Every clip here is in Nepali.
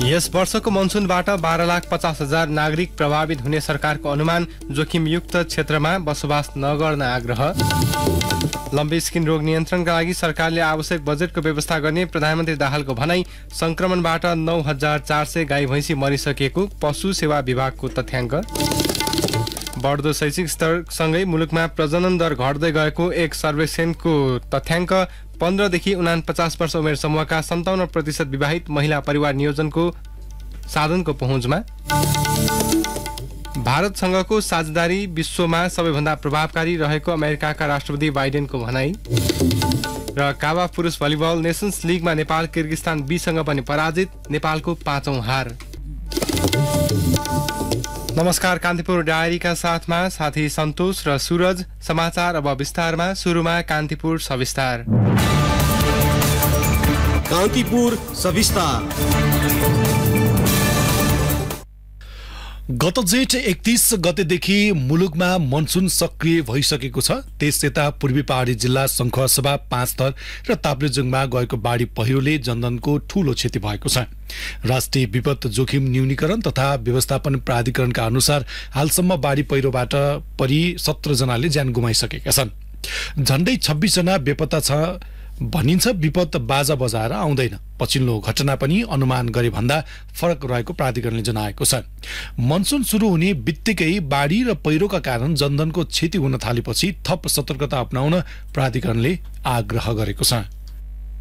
यस वर्षको मनसुनबाट 12,50,000 नागरिक प्रभावित हुने सरकारको अनुमान। जोखिमयुक्त क्षेत्रमा बसोबास नगर्न आग्रह। लम्बी स्किन रोग नियन्त्रणका लागि सरकारले आवश्यक बजेटको व्यवस्था गर्ने प्रधानमन्त्री दाहालको भनाई। संक्रमणबाट 9,400 गाई भैँसी मरिसकेको पशु सेवा विभागको तथ्याङ्क। बढ्दो शैक्षिक स्तरसँगै मुलुकमा प्रजनन दर घट्दै गएको एक सर्वेक्षणको तथ्याङ्क। 15 देखि 49 वर्ष उमेर समूहका 57% विवाहित महिला परिवार नियोजनको साधनको पहुँचमा। भारतसँगको साझेदारी विश्वमा सबैभन्दा प्रभावकारी रहेको अमेरिकाका राष्ट्रपति बाइडेनको भनाई। र काबा पुरुष भलिबल नेसन्स लिगमा नेपाल किर्गिस्तान बीसँग पनि पराजित। नेपालको 5औं हार। नमस्कार, कान्तिपुर डायरीका साथमा साथी सन्तोष र सूरज। समाचार अब विस्तारमा। सुरुमा कान्तिपुर सविस्तार। कान्तिपुर सविस्तार। गत जेठ 31 गतेदेखि मुलुकमा मनसुन सक्रिय भइसकेको छ। त्यसयता पूर्वी पहाडी जिल्ला सङ्खुवासभा 5 थर र ताप्लेजुङमा गएको बाढी पहिरोले जनधनको ठूलो क्षति भएको छ। राष्ट्रिय विपद जोखिम न्यूनीकरण तथा व्यवस्थापन प्राधिकरणका अनुसार हालसम्म बाढी पहिरोबाट परि 17 जनाले ज्यान गुमाइसकेका छन्। झण्डै 26 जना बेपत्ता छ भनिन्छ। विपद बाजा बजाएर आउँदैन। पछिल्लो घटना पनि अनुमान गरे भन्दा फरक रहेको प्राधिकरणले जनाएको छ। मनसुन सुरु हुने बित्तिकै बाढी र पहिरोका कारण जनधनको क्षति हुन थालेपछि थप सतर्कता अपनाउन प्राधिकरणले आग्रह गरेको छ।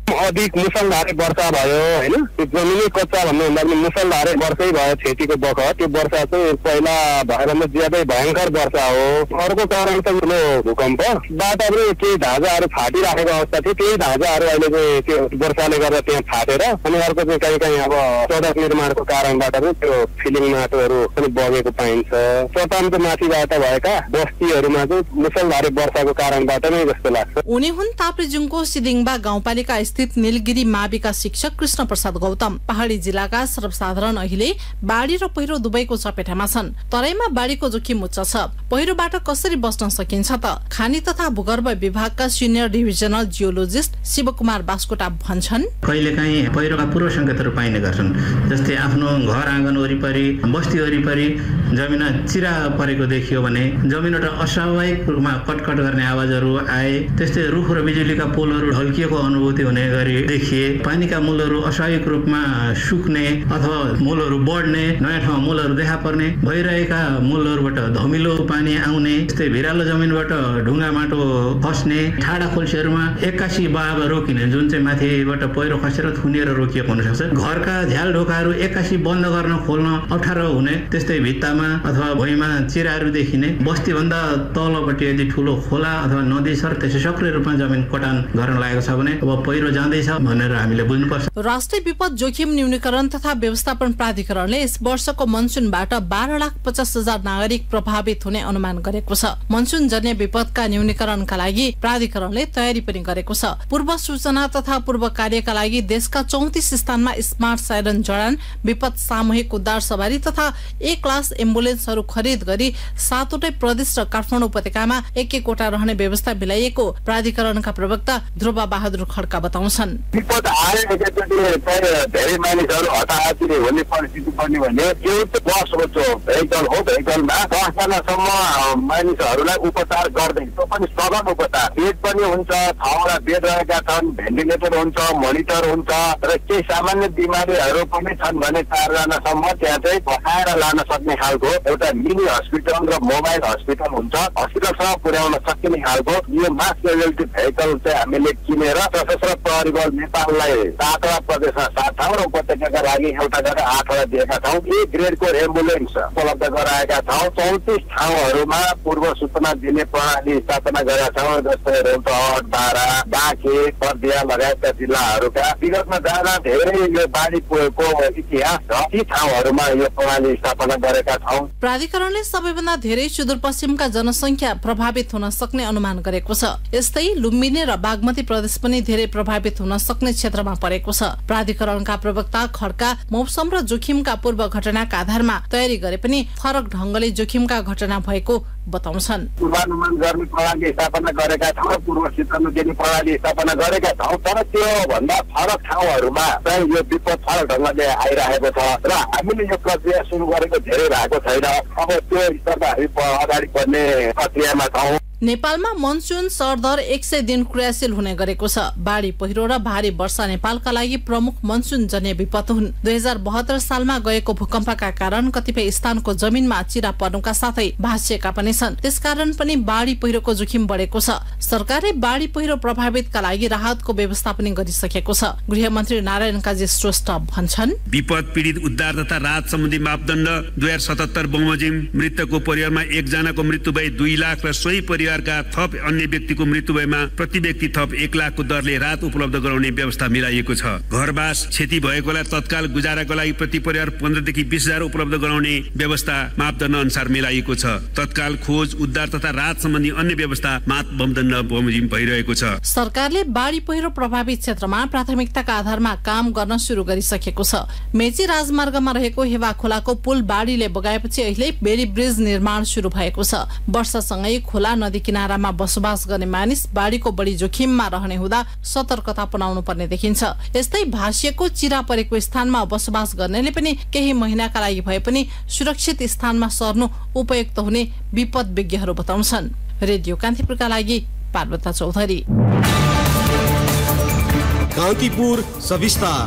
अधिक मुसलधारे वर्षा भयो हैन, जमिनै कच्चा भन्नुभन्दा पनि मुसलधारे वर्षै भयो क्षतिको बखत। त्यो वर्षा चाहिँ पहिला भएभन्दा ज्यादै भयङ्कर वर्षा हो। अर्को कारण त ठुलो भूकम्प। बाटा पनि केही ढाँचाहरू फाटिराखेको अवस्था थियो। त्यही ढाँचाहरू अहिले चाहिँ त्यो वर्षाले गर्दा त्यहाँ फाटेर अनि अर्को चाहिँ कहीँ कहीँ अब सडक निर्माणको कारणबाट पनि त्यो फिलिङ माटोहरू पनि बगेको पाइन्छ। चट्टानको माथिबाट भएका बस्तीहरूमा चाहिँ मुसलधारे वर्षाको कारणबाट नै जस्तो लाग्छ। उनी हुन् ताप्लेजुङको सिदिङबा गाउँपालिका स्थित नीलगिरी माविका शिक्षक कृष्ण प्रसाद गौतम। पहाडी जिल्लाका सर्वसाधारण अहिले बाढी र पहिरो दुवैको चपेटामा छन्। तराईमा बाढीको जोखिम उच्च छ। पहिरोबाट कसरी बच्न सकिन्छ त? खानी तथा भूगर्भ विभागका senior divisional geologist Shivkumar Baskota भन्छन्, कहिलेकाहीँ पहिरोका पूर्व संकेतहरू पाइने गर्छन्। जस्तै आफ्नो घर आँगन वरिपरि, बस्ती वरिपरि जमिन चिरा परेको देखियो भने जमिनबाट अस्वाभाविक रूपमा कटकट गर्ने आवाजहरू आए। त्यस्तै रुख र बिजुलीका पोलहरू ढल्किएको अनुभूति हुने गरी देखिए। पानीका मूलहरू अस्वाभाविक रूपमा सुक्ने अथवा मूलहरू बढ्ने, नयाँ ठाउँमा मूलहरू देखा पर्ने, भइरहेका मूलहरूबाट धमिलो पानी आउने, त्यस्तै भिरालो जमिनबाट ढुङ्गा माटो खस्ने, ठाडा खोल्सीहरूमा एक्कासी बहाव रोकिने, जुन चाहिँ माथिबाट पहिरो खसेर थुनिएर रोकिएको हुन सक्छ। घरका झ्याल ढोकाहरू एक्कासी बन्द गर्न खोल्न अप्ठ्यारो हुने, त्यस्तै भित्तामा अथवा भुइँमा चिराहरू देखिने। बस्तीभन्दा तलपट्टि यदि ठुलो खोला अथवा नदी छ, त्यसै सक्रिय रूपमा जमिन कटान गर्न लागेको छ भने अब पहिरो जाँदैछ भनेर हामीले बुझ्नुपर्छ। राष्ट्रिय विपद जोखिम न्यूनीकरण तथा व्यवस्थापन प्राधिकरणले यस वर्षको मनसुनबाट 12,50,000 नागरिक प्रभावित हुने अनुमान गरेको छ। मनसुन जन्य विपदका न्यूनीकरणका लागि प्राधिकरणले तयारी पनि गरेको छ। पूर्व सूचना तथा पूर्व कार्यका लागि देशका 34 स्थानमा स्मार्ट साइरन जडान, विपद सामूहिक उद्धार सवारी तथा 1 क्लास एम्बुलेन्सहरू खरिद गरी 7वटै प्रदेश र काठमाडौँ उपत्यकामा एक वटा रहने व्यवस्था मिलाइएको प्राधिकरणका प्रवक्ता ध्रुव बहादुर खड्का बताउँछन्। विपद आएको धेरै मानिसहरू हताहती हुने परिस्थिति पर्ने भने त्यो बस भेहिकल हो, भेहिकलमा 10 जनासम्म मानिसहरूलाई उपचार गर्दै, त्यो पनि सघन उपचार। बेड पनि हुन्छ, 6वटा बेड रहेका छन्, भेन्टिलेटर हुन्छ, मोनिटर हुन्छ र केही सामान्य बिमारीहरू पनि छन् भने 4 जनासम्म त्यहाँ चाहिँ बसाएर लान सक्ने खालको एउटा मिनी हस्पिटल र मोबाइल हस्पिटल हुन्छ। हस्पिटलसँग पुर्याउन सकिने खालको यो मास क्याजुअलिटी भेहिकल चाहिँ हामीले किनेर सशस्त्र प्रहरी बल नेपाललाई 7वटा प्रदेशमा 7 ठाउँ र उपत्यकाका लागि एउटा गरेर 8वटा दिएका छौँ। ए ग्रेडको एम्बुलेन्स उपलब्ध गराएका छौँ। 34 ठाउँहरूमा पूर्व सूचना दिने प्रणाली स्थापना गरेका छौँ। जस्तै रौतहट, बारा, बाँके, पर्दिया लगायतका जिल्लाहरूका विगतमा जहाँ धेरै यो बाढी को इतिहास छ ती ठाउँहरूमा यो प्रणाली स्थापना गरेका छौँ। प्राधिकरणले सबैभन्दा धेरै सुदूरपश्चिमका जनसङ्ख्या प्रभावित हुन सक्ने अनुमान गरेको छ। यस्तै लुम्बिनी र बागमती प्रदेश पनि धेरै प्रभावित हुन सक्ने क्षेत्रमा परेको छ। प्राधिकरणका प्रवक्ता खड्का मौसम र जोखिमका पूर्व घटनाका आधारमा तयारी गरे पनि फरक ढंगले जोखिमका घटना भएको बताउँछन्। पूर्वानुमान गर्ने प्रणाली स्थापना गरेका छौँ, पूर्व सूचना दिने प्रणाली स्थापना गरेका छौँ, तर त्यो भन्दा फरक ठाउँहरूमा चाहिँ यो विपद फरक ढङ्गले आइरहेको छ र हामीले यो प्रक्रिया सुरु गरेको धेरै भएको छैन। अब त्यो स्तरमा हामी अगाडि बढ्ने प्रक्रियामा छौँ। नेपालमा मनसुन सरदर 100 दिन क्रियाशील हुने गरेको छ। बाढी पहिरो र भारी वर्षा नेपालका लागि प्रमुख मनसुन जन्य विपद हुन्। 2072 सालमा गएको भूकम्पका कारण कतिपय स्थानको जमिनमा चिरा पर्नुका साथै भाँसिएका पनि छन्। त्यसकारण पनि बाढी पहिरोको जोखिम बढेको छ। सरकारले बाढी पहिरो प्रभावितका लागि राहतको व्यवस्था पनि गरिसकेको छ। गृहमन्त्री नारायण काजी श्रेष्ठ भन्छन्, विपद पीडित उद्धार तथा राहत सम्बन्धी मापदण्ड 2077 बमोजिम मृतकको परिवारमा 1 जनाको मृत्यु भए 2 लाख र सोही परिवारका थप अन्य व्यक्तिको मृत्यु भएमा प्रति व्यक्ति थप 1 लाखको दरले राहत उपलब्ध गराउने व्यवस्था मिलाइएको छ। घरबास क्षति भएकोलाई तत्काल गुजाराको लागि प्रति परिवार 15 देखि 20,000 उपलब्ध गराउने व्यवस्था मापदण्ड अनुसार मिलाइएको छ। तत्काल खोज उद्धार तथा राहत सम्बन्धी अन्य व्यवस्था मापदण्ड बमोजिम भइरहेको छ। सरकारले बाढी पहिरो प्रभावित क्षेत्रमा प्राथमिकताका आधारमा काम गर्न सुरु गरिसकेको छ। मेची राजमार्गमा रहेको हेवा खोलाको पुल बाढीले बगाएपछि अहिले बेरी ब्रिज निर्माण सुरु भएको छ। वर्षासँगै खोला नदी किनारामा बसोबास गर्ने मानिस बाढीको बढी जोखिममा रहने हुँदा सतर्कता अपनाउनु पर्ने देखिन्छ। यस्तै भाँसिएको चिरा परेको स्थानमा बसोबास गर्नेले पनि केही महिनाका लागि भए पनि सुरक्षित स्थानमा सर्नु उपयुक्त हुने विपद विज्ञहरू बताउँछन्। रेडियो कान्तिपुरका लागि पार्वता चौधरी। कान्तिपुर सविस्तार।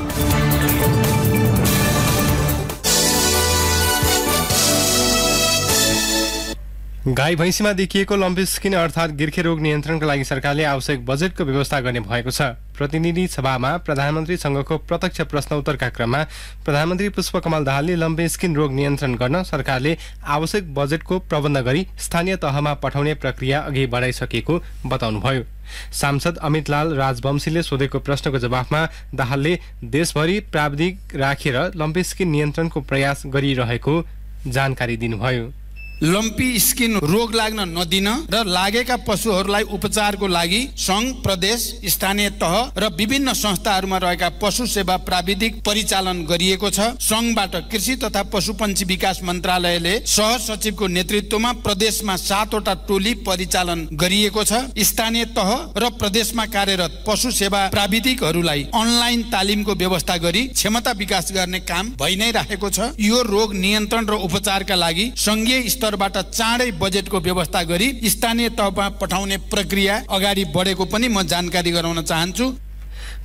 गाई भैँसीमा देखिएको लम्पी स्किन अर्थात् गिर्खे रोग नियन्त्रणका लागि सरकारले आवश्यक बजेटको व्यवस्था गर्ने भएको छ। प्रतिनिधि सभामा प्रधानमन्त्रीसँगको प्रत्यक्ष प्रश्न उत्तरका क्रममा प्रधानमन्त्री पुष्पकमल दाहालले लम्पी स्किन रोग नियन्त्रण गर्न सरकारले आवश्यक बजेटको प्रबन्ध गरी स्थानीय तहमा पठाउने प्रक्रिया अघि बढाइसकेको बताउनुभयो। सांसद अमितलाल राजवंशीले सोधेको प्रश्नको जवाफमा दाहालले देशभरि प्राविधिक राखेर लम्पी स्किन नियन्त्रणको प्रयास गरिरहेको जानकारी दिनुभयो। लम्पी स्किन रोग लाग्न नदिन र लागेका पशुहरूलाई उपचारको लागि संघ, प्रदेश, स्थानीय तह र विभिन्न संस्थाहरूमा रहेका पशु सेवा प्राविधिक परिचालन गरिएको छ। संघबाट कृषि तथा पशुपन्छी विकास मन्त्रालयले सहसचिवको नेतृत्वमा प्रदेशमा 7 वटा टोली परिचालन गरिएको छ। स्थानीय तह र प्रदेशमा कार्यरत पशु सेवा प्राविधिकहरूलाई अनलाइन तालिमको व्यवस्था गरी क्षमता विकास गर्ने काम भइ नै रहेको छ। यो रोग नियन्त्रण र उपचारका लागि संघीय बाट चाँडै बजेटको व्यवस्था गरी स्थानीय तहमा पठाउने प्रक्रिया अगाडि बढेको पनि म जानकारी गराउन चाहन्छु।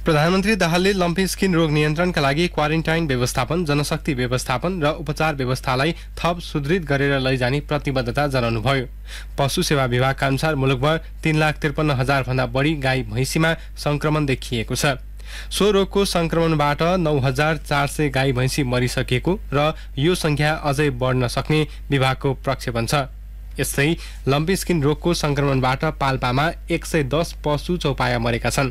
प्रधानमन्त्री दाहालले लम्पी स्किन रोग नियन्त्रणका लागि क्वारेन्टाइन व्यवस्थापन, जनशक्ति व्यवस्थापन र उपचार व्यवस्थालाई थप सुदृढ गरेर लैजाने प्रतिबद्धता जनाउनुभयो। पशु सेवा विभागका अनुसार मुलुकभर 3,53,000 भन्दा बढी गाई भैँसीमा संक्रमण देखिएको छ। सो रोगको संक्रमणबाट 9,400 गाई भैँसी मरिसकेको र यो संख्या अझै बढ्न सक्ने विभागको प्रक्षेपण छ। यस्तै लम्पी स्किन रोगको संक्रमणबाट पाल्पामा 110 पशु चौपाया मरेका छन्।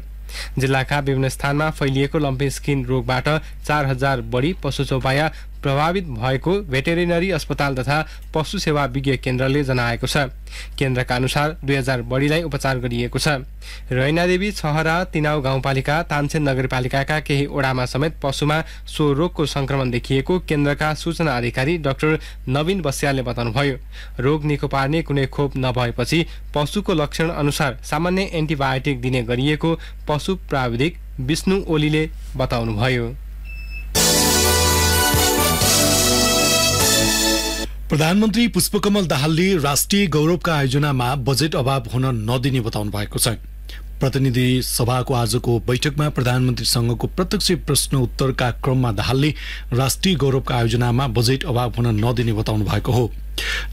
जिल्लाका विभिन्न स्थानमा फैलिएको लम्पी स्किन रोगबाट 4,000 बढी पशु चौपाया प्रभावित भएको भेटेरिनरी अस्पताल तथा पशु सेवा विज्ञ केन्द्रले जनाएको छ। केन्द्रका अनुसार 2,000 बढीलाई उपचार गरिएको छ। रैनादेवी, छहरा, तिनाउ गाउँपालिका, तानसेन नगरपालिकाका केही ओडामा समेत पशुमा सो रोगको संक्रमण देखिएको केन्द्रका सूचना अधिकारी डाक्टर नवीन बस्यालले बताउनुभयो। रोग निको पार्ने कुनै खोप नभएपछि पशुको लक्षण अनुसार सामान्य एन्टिबायोटिक दिने गरिएको पशु प्राविधिक विष्णु ओलीले बताउनुभयो। प्रधानमन्त्री पुष्पकमल दाहालले राष्ट्रिय गौरवका आयोजनामा बजेट अभाव हुन नदिने बताउनु भएको छ। प्रतिनिधि सभाको आजको बैठकमा प्रधानमन्त्रीसँगको प्रत्यक्ष प्रश्न उत्तरका क्रममा दाहालले राष्ट्रिय गौरवका आयोजनामा बजेट अभाव हुन नदिने बताउनु भएको हो।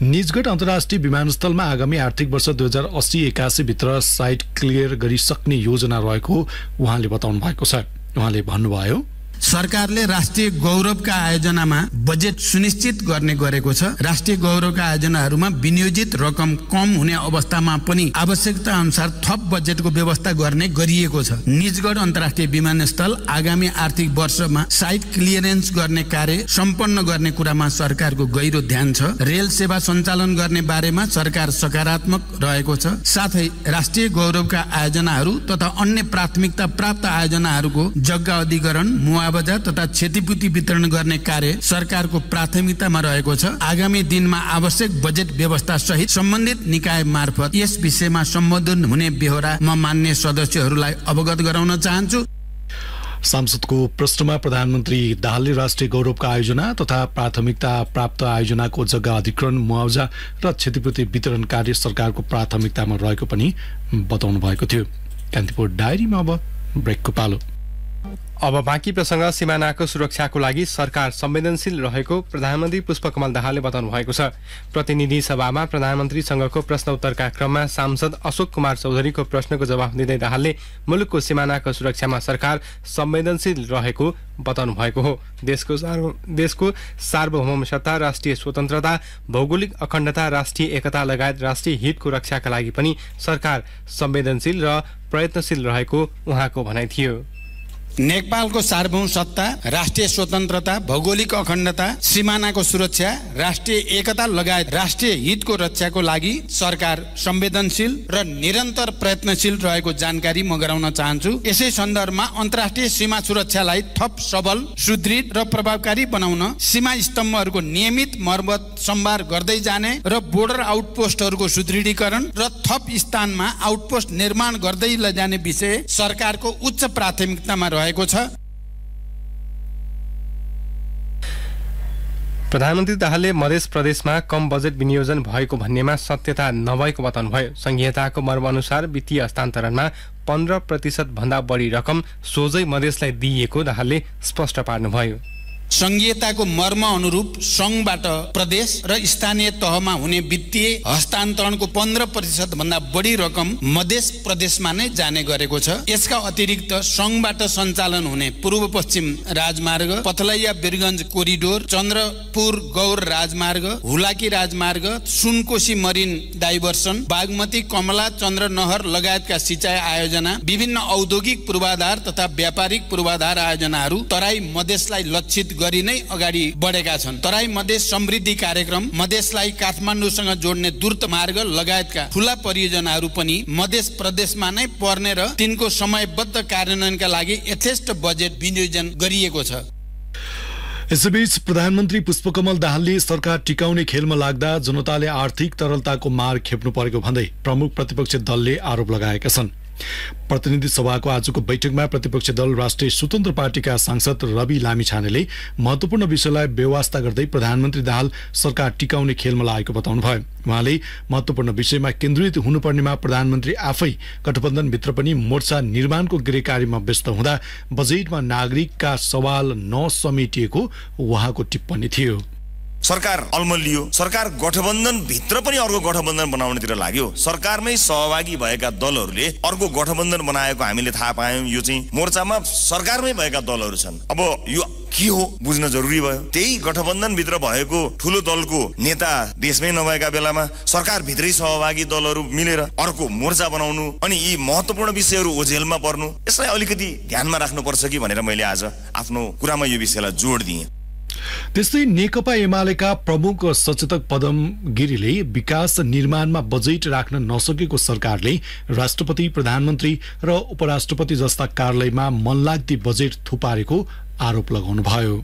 निजगढ अन्तर्राष्ट्रिय विमानस्थलमा आगामी आर्थिक वर्ष 2080-81 भित्र साइट क्लियर गरिसक्ने योजना रहेको उहाँले बताउनु भएको छ। उहाँले भन्नुभयो, सरकारले राष्ट्रिय गौरवका आयोजनामा बजेट सुनिश्चित गर्ने गरेको छ। राष्ट्रिय गौरवका आयोजनाहरूमा विनियोजित रकम कम हुने अवस्थामा पनि आवश्यकता अनुसार थप बजेटको व्यवस्था गर्ने गरिएको छ। निजगढ अन्तर्राष्ट्रिय विमानस्थल आगामी आर्थिक वर्षमा साइट क्लियरेन्स गर्ने कार्य सम्पन्न गर्ने कुरामा सरकारको गहिरो ध्यान छ। रेल सेवा सञ्चालन गर्ने बारेमा सरकार सकारात्मक रहेको छ। साथै राष्ट्रिय गौरवका आयोजनाहरू तथा अन्य प्राथमिकता प्राप्त आयोजनाहरूको जग्गा अधिग्रहण, मुआवजा तथा क्षतिपूर्ति वितरण गर्ने कार्य सरकारको प्राथमिकतामा रहेको छ। आगामी दिनमा आवश्यक बजेट व्यवस्था सहित सम्बन्धित निकाय मार्फत यस विषयमा सम्बोधन हुने बेहोरा म मान्य सदस्यहरूलाई अवगत गराउन चाहन्छु। सांसदको प्रश्नमा प्रधानमन्त्री दाहालले राष्ट्रिय गौरवका आयोजना तथा प्राथमिकता प्राप्त आयोजनाको जग्गा अधिग्रहण, मुआवजा र क्षतिपूर्ति वितरण कार्य सरकारको प्राथमिकतामा रहेको पनि बताउनु भएको थियो। कान्तिपुर डायरीमा अब ब्रेकको पालो। अब बाँकी प्रसंग। सीमानाको सुरक्षाको लागि सरकार संवेदनशील रहेको प्रधानमन्त्री पुष्पकमल दाहालले बताउनु भएको छ। प्रतिनिधि सभामा प्रधानमन्त्रीसँगको प्रश्नोत्तरका क्रममा सांसद अशोक कुमार चौधरीको प्रश्नको जवाफ दिँदै दाहालले मुलुकको सीमानाको सुरक्षामा सरकार संवेदनशील रहेको बताउनु भएको हो। देशको सार्वभौम सत्ता, राष्ट्रिय स्वतन्त्रता, भौगोलिक अखण्डता, राष्ट्रिय एकता लगायत राष्ट्रिय हितको रक्षाका लागि पनि सरकार संवेदनशील र प्रयत्नशील रहेको उहाँको भनाइ थियो। नेपालको सार्वभौम सत्ता, राष्ट्रिय स्वतन्त्रता, भौगोलिक अखण्डता, सीमानाको सुरक्षा, राष्ट्रिय एकता लगायत राष्ट्रिय हितको रक्षाको लागि सरकार संवेदनशील र निरन्तर प्रयत्नशील रहेको जानकारी म गराउन चाहन्छु। यसै सन्दर्भमा अन्तर्राष्ट्रिय सीमा सुरक्षालाई थप सबल, सुदृढ र प्रभावकारी बनाउन सीमा स्तम्भहरूको नियमित मर्मत सम्भार गर्दै जाने र बोर्डर आउटपोस्टहरूको सुदृढीकरण र थप स्थानमा आउटपोस्ट निर्माण गर्दै लैजाने विषय सरकारको उच्च प्राथमिकतामा रहेको छ। प्रधानमन्त्री दाहालले मध्य प्रदेशमा कम बजेट विनियोजन भएको भन्नेमा सत्यता नभएको बताउनुभयो। संहिताको मर्मअनुसार वित्तीय हस्तान्तरणमा 15% भन्दा बढी रकम सोझै मधेसलाई दिइएको दाहालले स्पष्ट पार्नुभयो। संघीयताको मर्म अनुरूप संघबाट प्रदेश र स्थानीय तहमा हुने वित्तीय हस्तान्तरणको 15% भन्दा बढी रकम मध्य प्रदेशमा नै जाने गरेको छ। यसका अतिरिक्त संघबाट सञ्चालन हुने पूर्व पश्चिम राजमार्ग, पथलैया वीरगञ्ज कोरिडोर, चन्द्रपुर गौर राजमार्ग, हुलाकी राजमार्ग, सुनकोशी मरिन डाइभर्सन, बागमती कमला चन्द्रनहर लगायतका सिँचाइ आयोजना, विभिन्न औद्योगिक पूर्वाधार तथा व्यापारिक पूर्वाधार आयोजनाहरू तराई मधेसलाई लक्षित गरी नै अगाडि बढेका छन्। तराई मधेस समृद्धि कार्यक्रम, मधेसलाई काठमाडौँसँग जोड्ने द्रुत मार्ग लगायतका ठूला परियोजनाहरू पनि मध्य प्रदेशमा नै पर्ने र तिनको समयबद्ध कार्यान्वयनका लागि यथेष्ट बजेट विनियोजन गरिएको छ। यसैबीच प्रधानमन्त्री पुष्पकमल दाहालले सरकार टिकाउने खेलमा लाग्दा जनताले आर्थिक तरलताको मार खेप्नु परेको भन्दै प्रमुख प्रतिपक्षी दलले आरोप लगाएका छन्। प्रतिनिधि सभाको आजको बैठकमा प्रतिपक्ष दल राष्ट्रिय स्वतन्त्र पार्टीका सांसद रवि लामिछानेले महत्वपूर्ण विषयलाई बेवास्ता गर्दै प्रधानमन्त्री दाहाल सरकार टिकाउने खेलमा लागेको बताउनुभयो। उहाँले महत्वपूर्ण विषयमा केन्द्रित हुनुपर्नेमा प्रधानमन्त्री आफै गठबन्धनभित्र पनि मोर्चा निर्माणको गृह कार्यमा व्यस्त हुँदा बजेटमा नागरिकका सवाल नसमेटिएको उहाँको टिप्पणी थियो। सरकार अल्मलियो, सरकार गठबन्धन भित्र पनि अर्को गठबन्धन बनाउनेतिर लाग्यो। सरकारमै सहभागी भएका दलहरूले अर्को गठबन्धन बनाएको हामीले थाहा पायौं। यो चाहिँ मोर्चामा सरकारमै भएका दलहरू छन्। अब यो के हो बुझ्न जरुरी भयो। त्यही गठबन्धन भित्र भएको ठूलो दलको नेता देशमै नभएका बेलामा सरकार भित्रै सहभागी दलहरू मिलेर अर्को मोर्चा बनाउनु अनि यी महत्वपूर्ण विषयहरू ओझेलमा पर्नु, यसलाई अलिकति ध्यानमा राख्नुपर्छ कि भनेर मैले आज आफ्नो कुरामा यो विषयलाई जोड दिएँ। त्यस्तै नेकपा एमालेका प्रमुख सचेतक पदम गिरीले विकास निर्माणमा बजेट राख्न नसकेको सरकारले राष्ट्रपति, प्रधानमन्त्री र उपराष्ट्रपति जस्ता कार्यालयमा मनलाग्दी बजेट थुपारेको आरोप लगाउनुभयो।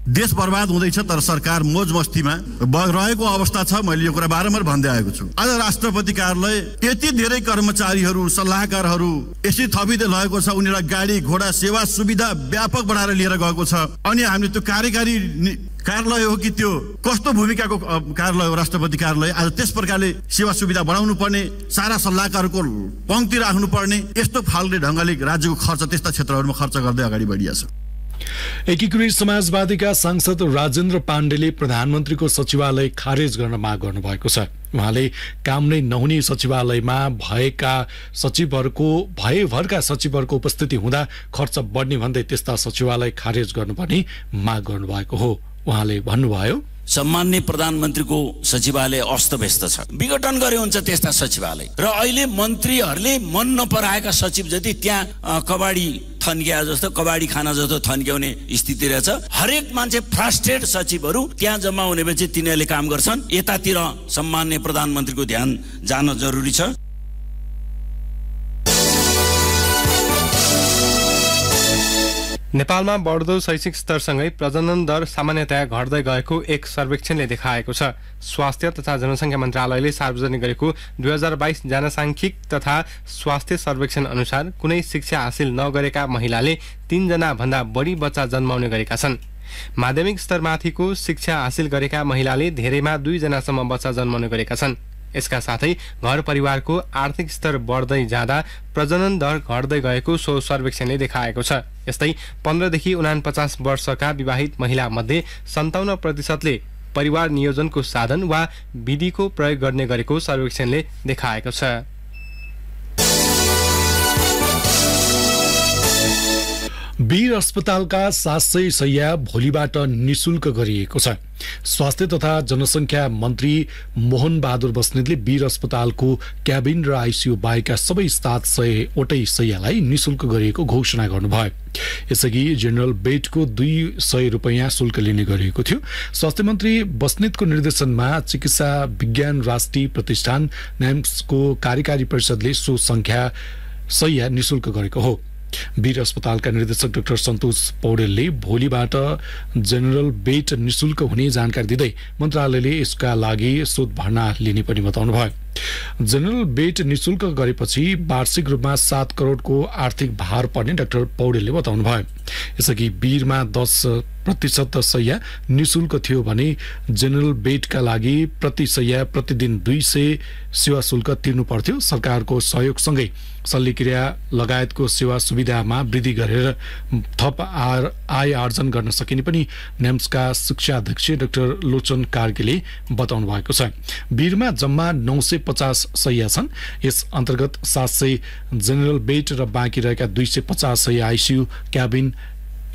देश बर्बाद हुँदैछ तर सरकार मोज मस्तीमा रहेको अवस्था छ। मैले यो कुरा बारम्बार भन्दै आएको छु। आज राष्ट्रपति कार्यालय यति धेरै कर्मचारीहरू, सल्लाहकारहरू यसै थपिँदै लगेको छ। उनीहरूलाई गाडी घोडा सेवा सुविधा व्यापक बढाएर लिएर गएको छ। अनि हामीले त्यो कार्यकारी कार्यालय हो कि त्यो कस्तो भूमिकाको कार्यालय हो राष्ट्रपति कार्यालय, आज त्यस प्रकारले सेवा सुविधा बढाउनु पर्ने, सारा सल्लाहकारको पङ्क्ति राख्नु पर्ने, यस्तो फाल्ने ढङ्गले राज्यको खर्च त्यस्ता क्षेत्रहरूमा खर्च गर्दै अगाडि बढिएको छ। एकीकृत समाजवादीका सांसद राजेन्द्र पाण्डेले प्रधानमन्त्रीको सचिवालय खारेज गर्न माग गर्नुभएको छ। उहाँले काम नै नहुने सचिवालयमा भयभरका सचिवहरूको उपस्थिति हुँदा खर्च बढ्ने भन्दै त्यस्ता सचिवालय खारेज गर्नुपर्ने माग गर्नुभएको हो। उहाँले भन्नुभयो, सम्माननीय प्रधानमन्त्रीको सचिवालय अस्तव्यस्त छ, विघटन गरे हुन्छ त्यस्ता सचिवालय र अहिले मन्त्रीहरूले मन नपराएका सचिव जति त्यहाँ कबाडी थन्किया जस्तो कबाडी खाना जस्तो थन्क्याउने स्थिति रहेछ। हरेक मान्छे फ्रस्ट्रेट सचिवहरू त्यहाँ जम्मा हुनेपछि तिनीहरूले काम गर्छन्। यतातिर सम्माननीय प्रधानमन्त्रीको ध्यान जान जरुरी छ। नेपालमा बढ्दो शैक्षिक स्तरसँगै प्रजनन दर सामान्यतया घट्दै गएको एक सर्वेक्षणले देखाएको छ। स्वास्थ्य तथा जनसङ्ख्या मन्त्रालयले सार्वजनिक गरेको 2022 जनसाङ्ख्यिक तथा स्वास्थ्य सर्वेक्षण अनुसार कुनै शिक्षा हासिल नगरेका महिलाले 3 जना भन्दा बढी बच्चा जन्माउने गरेका छन्। माध्यमिक स्तरमाथिको शिक्षा हासिल गरेका महिलाले धेरैमा 2 जनासम्म बच्चा जन्माउने गरेका छन्। यसका साथै घर परिवारको आर्थिक स्तर बढ्दै जाँदा प्रजनन दर घट्दै गएको सो सर्वेक्षणले देखाएको छ। यस्तै 15 देखि 49 वर्षका विवाहित महिला मध्ये 57% परिवार नियोजनको साधन वा विधिको प्रयोग गर्ने गरेको सर्वेक्षणले देखाएको छ। वीर अस्पतालका 700 शैय्या भोलिबाट निशुल्क गरिएको छ। स्वास्थ्य तथा जनसङ्ख्या मन्त्री मोहन बहादुर बस्नेतले वीर अस्पतालको क्याबिन र आइसियु बाहेकका सबै 700 शैय्यालाई निशुल्क गरिएको घोषणा गर्नुभयो। यसअघि जेनरल बेडको 200 रुपैयाँ शुल्क लिने गरिएको थियो। स्वास्थ्य मन्त्री बस्नेतको निर्देशनमा चिकित्सा विज्ञान राष्ट्रिय प्रतिष्ठान NAMSको कार्यकारी परिषदले सो संख्या शैय्या निशुल्क गरेको हो। वीर अस्पतालका निर्देशक डाक्टर सन्तोष पौडेलले भोलिबाट जेनरल बेड निशुल्क हुने जानकारी दिँदै मन्त्रालयले यसका लागि शोध भर्ना लिने पनि बताउनुभयो। जेनरल बेड निशुल्क गरेपछि वार्षिक रूपमा 7 करोडको आर्थिक भार पर्ने डाक्टर पौडेलले बताउनुभयो। यसअघि वीरमा 10% शैय्या निशुल्क थियो भने जेनरल बेडका लागि प्रति शैय्या प्रतिदिन 200 सेवा शुल्क तिर्नु पर्थ्यो। सरकारको सहयोगसँगै शल्यक्रिया लगायतको सेवा सुविधामा वृद्धि गरेर थप आय आर्जन गर्न सकिने पनि NAMSका शिक्षा अध्यक्ष डाक्टर लोचन कार्कीले बताउनु भएको छ। वीरमा जम्मा 950 शैय्या छन्। यस अन्तर्गत 700 जेनरल बेड र बाँकी रहेका 250 शैय्या ICU, cabin,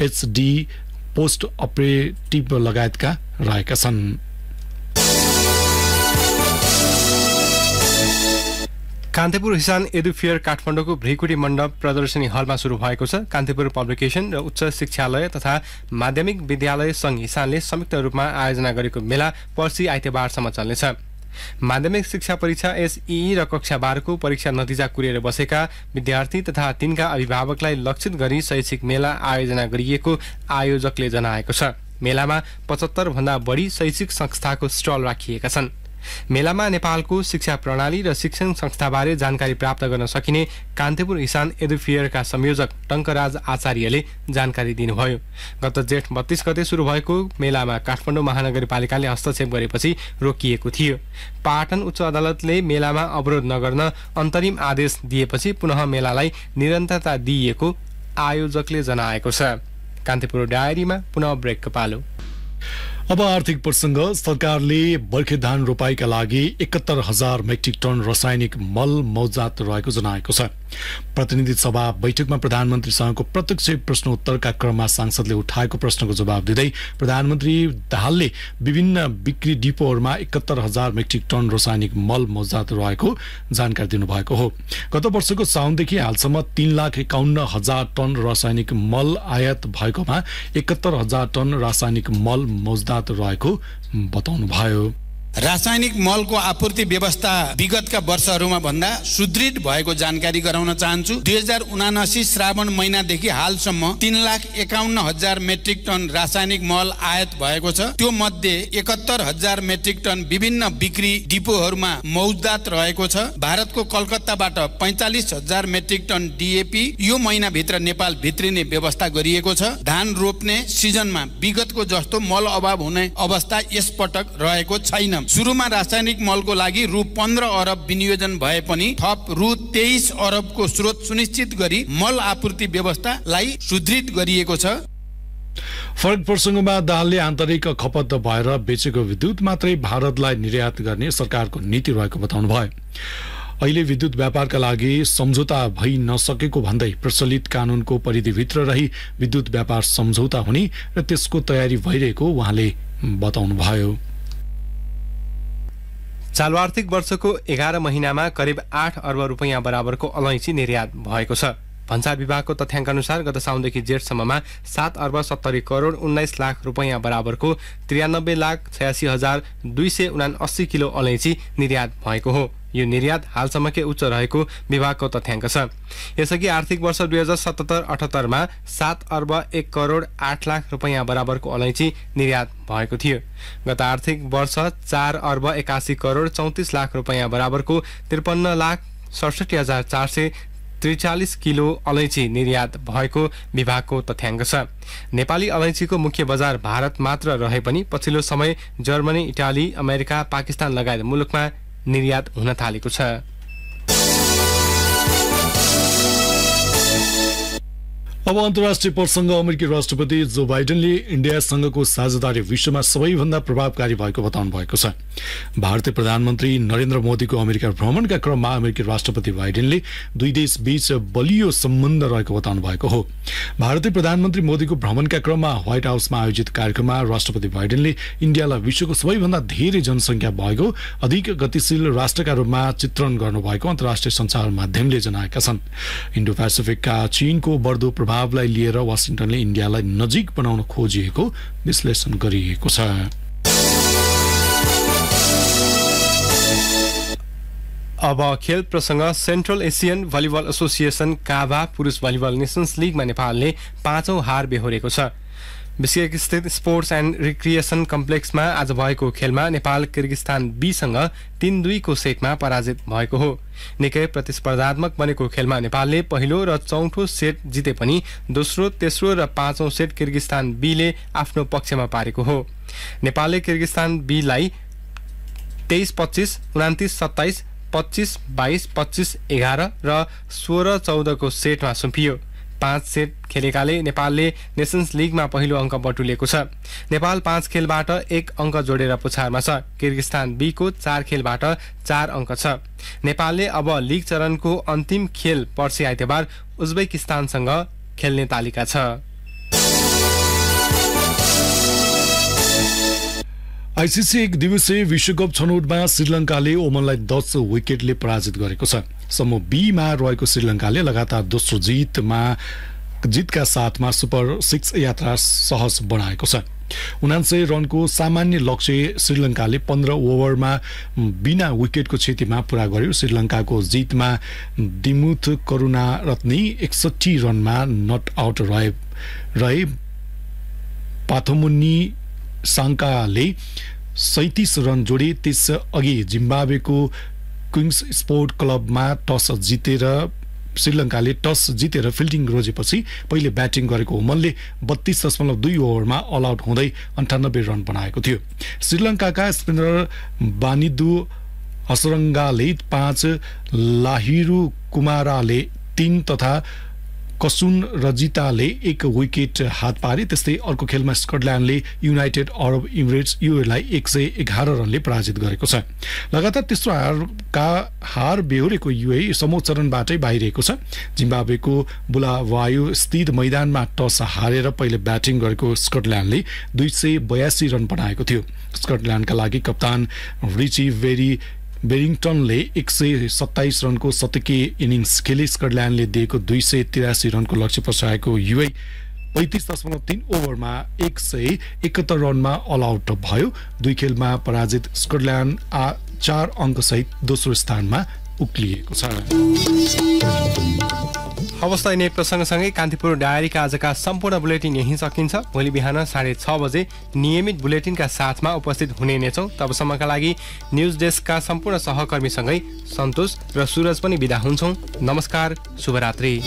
HD, post operative लगायतका रहेका छन्। कान्तिपुर हिसान एडुफेयर काठमाडौँको भ्रिकुटी मण्डप प्रदर्शनी हलमा सुरु भएको छ। कान्तिपुर पब्लिकेसन र उच्च शिक्षालय तथा माध्यमिक विद्यालय सङ्घ हिसानले संयुक्त रूपमा आयोजना गरेको मेला पर्सि आइतबारसम्म चल्नेछ। माध्यमिक शिक्षा परीक्षा SEE र कक्षा 12 को परीक्षा नतिजा कुरेर बसेका विद्यार्थी तथा तिनका अभिभावकलाई लक्षित गरी शैक्षिक मेला आयोजना गरिएको आयोजकले जनाएको छ। मेलामा 75 भन्दा बढी शैक्षिक संस्थाको स्टल राखिएका छन्। मेलामा नेपालको शिक्षा प्रणाली र शिक्षण संस्थाबारे जानकारी प्राप्त गर्न सकिने कान्तिपुर हिसान एडुफेयरका संयोजक टङ्कराज आचार्यले जानकारी दिनुभयो। गत जेठ 32 गते सुरु भएको मेलामा काठमाडौँ महानगरपालिकाले हस्तक्षेप गरेपछि रोकिएको थियो। पाटन उच्च अदालतले मेलामा अवरोध नगर्न अन्तरिम आदेश दिएपछि पुनः मेलालाई निरन्तरता दिइएको आयोजकले जनाएको छ। कान्तिपुर डायरीमा पुनः ब्रेकको पालो। अब आर्थिक प्रसंग। सरकारले बर्खे धान रोपाईका लागि 71,000 मेट्रिक टन रासायनिक मल मौजात रहेको जनाएको छ। प्रतिनिधि सभा बैठकमा प्रधानमन्त्रीसँगको प्रत्यक्ष प्रश्नोत्तरका क्रममा सांसदले उठाएको प्रश्नको जवाब दिँदै प्रधानमन्त्री दाहालले विभिन्न बिक्री डिपोहरूमा 71,000 मेट्रिक टन रासायनिक मल मौजात रहेको जानकारी दिनुभएको हो। गत वर्षको साउनदेखि हालसम्म 3,51,000 टन रासायनिक मल आयात भएकोमा 71,000 टन रासायनिक मल मौजात रहेको बताउनुभयो। रासायनिक मलको आपूर्ति व्यवस्था विगतका वर्षहरूमा भन्दा सुदृढ भएको जानकारी गराउन चाहन्छु। 2079 श्रावण महिनादेखि हालसम्म 3,51,000 मेट्रिक टन रासायनिक मल आयात भएको छ। त्यो मध्ये 71,000 मेट्रिक टन विभिन्न बिक्री डिपोहरूमा मौजदात रहेको छ। भारतको कलकत्ताबाट 45,000 मेट्रिक टन DAP यो महिनाभित्र नेपाल भित्रिने व्यवस्था गरिएको छ। धान रोप्ने सिजनमा विगतको जस्तो मल अभाव हुने अवस्था यसपटक रहेको छैन। सुरुमा रासायनिक मलको लागि रु 15 अरब विनियोजन भए पनि थप रु 23 अरबको स्रोत सुनिश्चित गरी मल आपूर्ति व्यवस्थालाई सुदृढ गरिएको छ। फरक प्रसङ्गमा दाहालले आन्तरिक खपत भएर बेचेको विद्युत मात्रै भारतलाई निर्यात गर्ने सरकारको नीति रहेको बताउनु भयो। अहिले विद्युत व्यापारका लागि सम्झौता भइ नसकेको भन्दै प्रचलित कानूनको परिधिभित्र रही विद्युत व्यापार सम्झौता हुने र त्यसको तयारी भइरहेको उहाँले बताउनु भयो। चालु आर्थिक वर्षको 11 महिनामा करिब 8 अर्ब रुपैयाँ बराबरको अलैँची निर्यात भएको छ। भन्सार विभागको तथ्याङ्क अनुसार गत साउनदेखि जेठसम्ममा 7 अर्ब 70 करोड 19 लाख रुपैयाँ बराबरको 93,86,279 किलो अलैँची निर्यात भएको हो। यो निर्यात हालसम्मकै उच्च रहेको विभागको तथ्याङ्क छ। यसअघि आर्थिक वर्ष 2077-78 मा 7 अर्ब 1 करोड 8 लाख रुपैयाँ बराबरको अलैँची निर्यात भएको थियो। गत आर्थिक वर्ष 4 अर्ब 81 करोड 34 लाख रुपैयाँ बराबरको 53,67,443 किलो अलैँची निर्यात भएको विभागको तथ्याङ्क छ। नेपाली अलैँचीको मुख्य बजार भारत मात्र रहे पनि पछिल्लो समय जर्मनी, इटाली, अमेरिका, पाकिस्तान लगायत मुलुकमा निर्यात हुन थालेको छ। अब अन्तर्राष्ट्रिय प्रसङ्ग। अमेरिकी राष्ट्रपति जो बाइडेनले इन्डियासँगको साझेदारी विश्वमा सबैभन्दा प्रभावकारी भएको बताउनु भएको छ। भारतीय प्रधानमन्त्री नरेन्द्र मोदीको अमेरिका भ्रमणका क्रममा अमेरिकी राष्ट्रपति बाइडेनले दुई देश बीच बलियो सम्बन्ध रहेको बताउनु भएको हो। भारतीय प्रधानमन्त्री मोदीको भ्रमणका क्रममा व्हाइट हाउसमा आयोजित कार्यक्रममा राष्ट्रपति बाइडेनले इन्डियालाई विश्वको सबैभन्दा धेरै जनसङ्ख्या भएको अधिक गतिशील राष्ट्रका रूपमा चित्रण गर्नुभएको अन्तर्राष्ट्रिय सञ्चार माध्यमले जनाएका छन्। इन्डो पेसिफिकका चीनको बढ्दो प्रभावलाई लिएर वाशिंटनले इन्डियालाई नजिक बनाउन खोजिएको विश्लेषण गरिएको छ। अब खेल प्रसङ्ग। सेन्ट्रल एसियन भलिबल एसोसिएसन काभा पुरुष भलिबल नेसन्स लिगमा नेपालले 5औं हार बेहोरेको छ। बिस्केक स्थित स्पोर्ट्स एन्ड रिक्रिएसन कम्प्लेक्समा आज भएको खेलमा नेपाल किर्गिस्तान बीसँग 3-2 को सेटमा पराजित भएको हो। निकै प्रतिस्पर्धात्मक बनेको खेलमा नेपालले पहिलो र चौथो सेट जिते पनि दोस्रो, तेस्रो र 5औं सेट किर्गिस्तान बीले आफ्नो पक्षमा पारेको हो। नेपालले किर्गिस्तान बीलाई 23-25, 29-27, 25-22, 25-11 र 16-14 को सेटमा सुम्पियो। 5 सेट खेलेकाले नेपालले नेसन्स लिगमा पहिलो अङ्क बटुलेको छ। नेपाल 5 खेलबाट 1 अङ्क जोडेर पुछारमा छ। किर्गिस्तान बी को 4 खेलबाट 4 अङ्क छ। नेपालले अब लिग चरणको अन्तिम खेल पर्सि आइतबार उज्बेकिस्तानसँग खेल्ने तालिका छ। आइसिसी 1 दिवसीय विश्वकप छनौटमा श्रीलङ्काले ओमनलाई 10 विकेटले पराजित गरेको छ। समूह बी मा रहेको श्रीलङ्काले लगातार दोस्रो जितका साथमा सुपर 6 यात्रा सहज बनाएको छ। 79 रनको सामान्य लक्ष्य श्रीलङ्काले 15 ओभरमा बिना विकेटको क्षतिमा पूरा गर्यो। श्रीलङ्काको जितमा दिमुथ करुणारत्ने 61 रनमा नट आउट रहे। पाथोमुन्नी साङ्काले 37 रन जोडे। त्यसअघि जिम्बाब्वेको क्विन्स स्पोर्ट क्लबमा श्रीलङ्काले टस जितेर फिल्डिङ रोजेपछि पहिले ब्याटिङ गरेको ओमनले 32.2 ओभरमा अल आउट हुँदै 98 रन बनाएको थियो। श्रीलङ्काका स्पिनर बानिदु हसरङ्गाले 5, लाहिरु कुमाराले 3 तथा कसुन रजिताले 1 विकेट हात पारे। त्यस्तै अर्को खेलमा स्कटल्यान्डले युनाइटेड अरब इमिरेट्स यूएलाई 111 रनले पराजित गरेको छ। लगातार तेस्रो हार बेहोरेको यूए समूह चरणबाटै बाहिरिएको छ। जिम्बाब्वेको बुलावायो स्थित मैदानमा टस हारेर पहिले ब्याटिङ गरेको स्कटल्यान्डले 282 रन बनाएको थियो। स्कटल्यान्डका लागि कप्तान रिची बेरिङटनले 127 रनको शतकीय इनिङ्स खेले। स्कटल्यान्डले दिएको 283 रनको लक्ष्य पछाएको यूए 35.3 ओभरमा 171 रनमा अल आउट भयो। 2 खेलमा पराजित स्कटल्यान्ड 4 अङ्कसहित दोस्रो स्थानमा उक्लिएको छ। अवस्था यिनै प्रसङ्गसँगै कान्तिपुर डायरीका आजका सम्पूर्ण बुलेटिन यही सकिन्छ। भोलि बिहान 6:30 बजे नियमित बुलेटिनका साथमा उपस्थित हुने नै छौँ। तबसम्मका लागि न्युज डेस्कका सम्पूर्ण सहकर्मीसँगै सन्तोष र सुरज पनि बिदा हुन्छौँ। नमस्कार, शुभरात्रि।